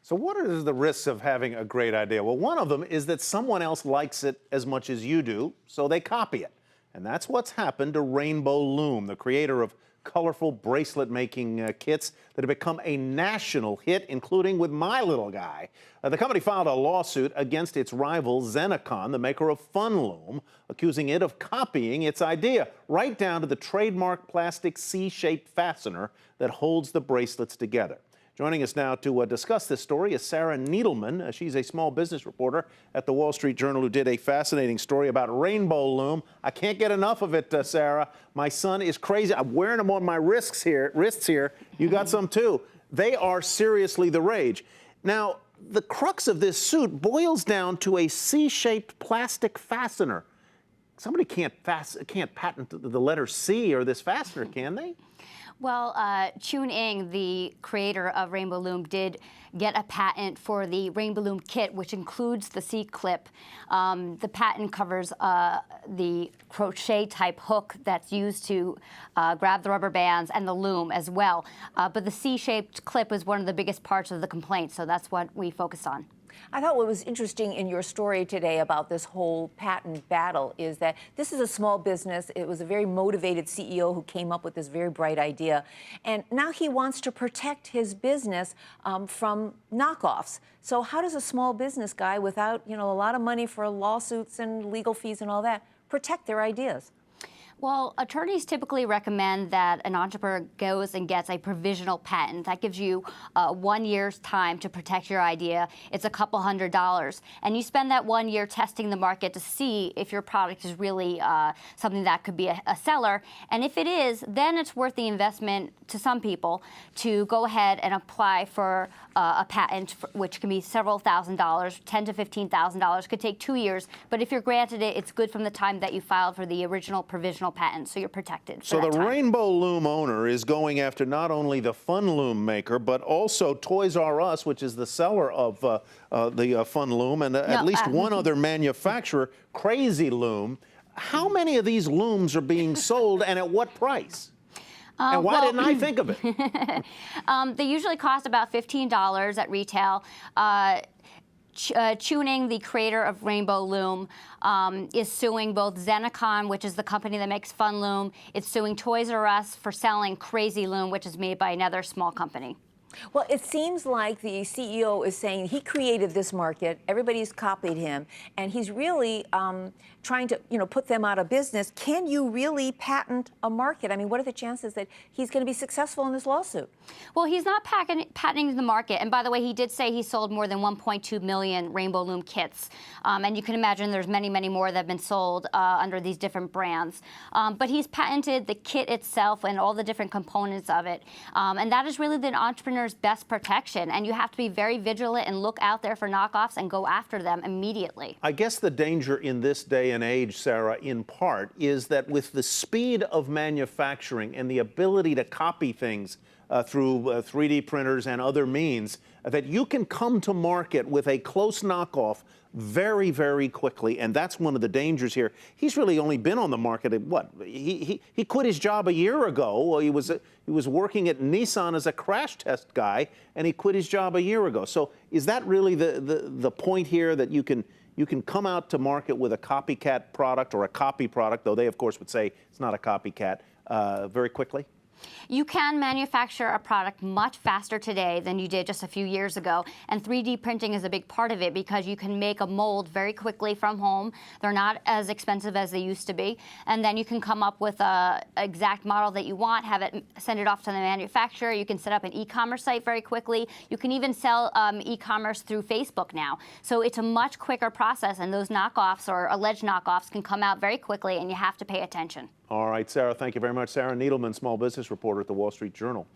So what are the risks of having a great idea? Well, one of them is that someone else likes it as much as you do, so they copy it. And that's what's happened to Rainbow Loom, the creator of colorful bracelet making kits that have become a national hit, including with my little guy. The company filed a lawsuit against its rival Zenicon, the maker of Fun Loom, accusing it of copying its idea, right down to the trademark plastic C-shaped fastener that holds the bracelets together. Joining us now to discuss this story is Sarah Needleman. She's a small business reporter at the Wall Street Journal who did a fascinating story about Rainbow Loom. I can't get enough of it, Sarah. My son is crazy. I'm wearing them on my wrists here. You got some too. They are seriously the rage. Now, the crux of this suit boils down to a C-shaped plastic fastener. Somebody can't patent the letter C or this fastener, can they? Well, Chun Ing, the creator of Rainbow Loom, did get a patent for the Rainbow Loom kit, which includes the C-clip. The patent covers the crochet-type hook that's used to grab the rubber bands and the loom as well. But the C-shaped clip is one of the biggest parts of the complaint, so that's what we focus on. I thought what was interesting in your story today about this whole patent battle is that this is a small business. It was a very motivated CEO who came up with this very bright idea. And now he wants to protect his business from knockoffs. So how does a small business guy without, a lot of money for lawsuits and legal fees and all that protect their ideas? Well, attorneys typically recommend that an entrepreneur goes and gets a provisional patent. That gives you 1 year's time to protect your idea. It's a couple $100s. And you spend that 1 year testing the market to see if your product is really something that could be a seller. And if it is, then it's worth the investment to some people to go ahead and apply for a patent, which can be several $1,000s, $10,000 to $15,000. Could take 2 years. But if you're granted it, it's good from the time that you filed for the original provisional patent, so you're protected. So the Rainbow Loom owner is going after not only the Fun Loom maker, but also Toys R Us, which is the seller of the Fun Loom, and at least one other manufacturer, Crazy Loom. How many of these looms are being sold, and at what price? And why didn't I think of it? They usually cost about $15 at retail. Chun Ing, the creator of Rainbow Loom, is suing both Zenicon, which is the company that makes Fun Loom. It's suing Toys R Us for selling Crazy Loom, which is made by another small company. Well, it seems like the CEO is saying he created this market, everybody's copied him, and he's really trying to, put them out of business. Can you really patent a market? I mean, what are the chances that he's going to be successful in this lawsuit? Well, he's not patenting the market. And by the way, he did say he sold more than 1.2 million Rainbow Loom kits. And you can imagine there's many, many more that have been sold under these different brands. But he's patented the kit itself and all the different components of it. And that is really the entrepreneur's best protection. And you have to be very vigilant and look out there for knockoffs and go after them immediately. I guess the danger in this day and age, Sarah, in part, is that with the speed of manufacturing and the ability to copy things through 3D printers and other means, that you can come to market with a close knockoff very, very quickly, and that's one of the dangers here. He's really only been on the market at what? He quit his job a year ago. He was working at Nissan as a crash test guy, and he quit his job a year ago. So is that really the point here, that you can come out to market with a copycat product or a copy product, though they, of course, would say it's not a copycat, very quickly? You can manufacture a product much faster today than you did just a few years ago, and 3D printing is a big part of it because you can make a mold very quickly from home. They're not as expensive as they used to be, and then you can come up with an exact model that you want, send it off to the manufacturer. You can set up an e-commerce site very quickly. You can even sell e-commerce through Facebook now. So it's a much quicker process, and those knockoffs or alleged knockoffs can come out very quickly, and you have to pay attention. All right, Sarah, thank you very much. Sarah Needleman, small business reporter at the Wall Street Journal.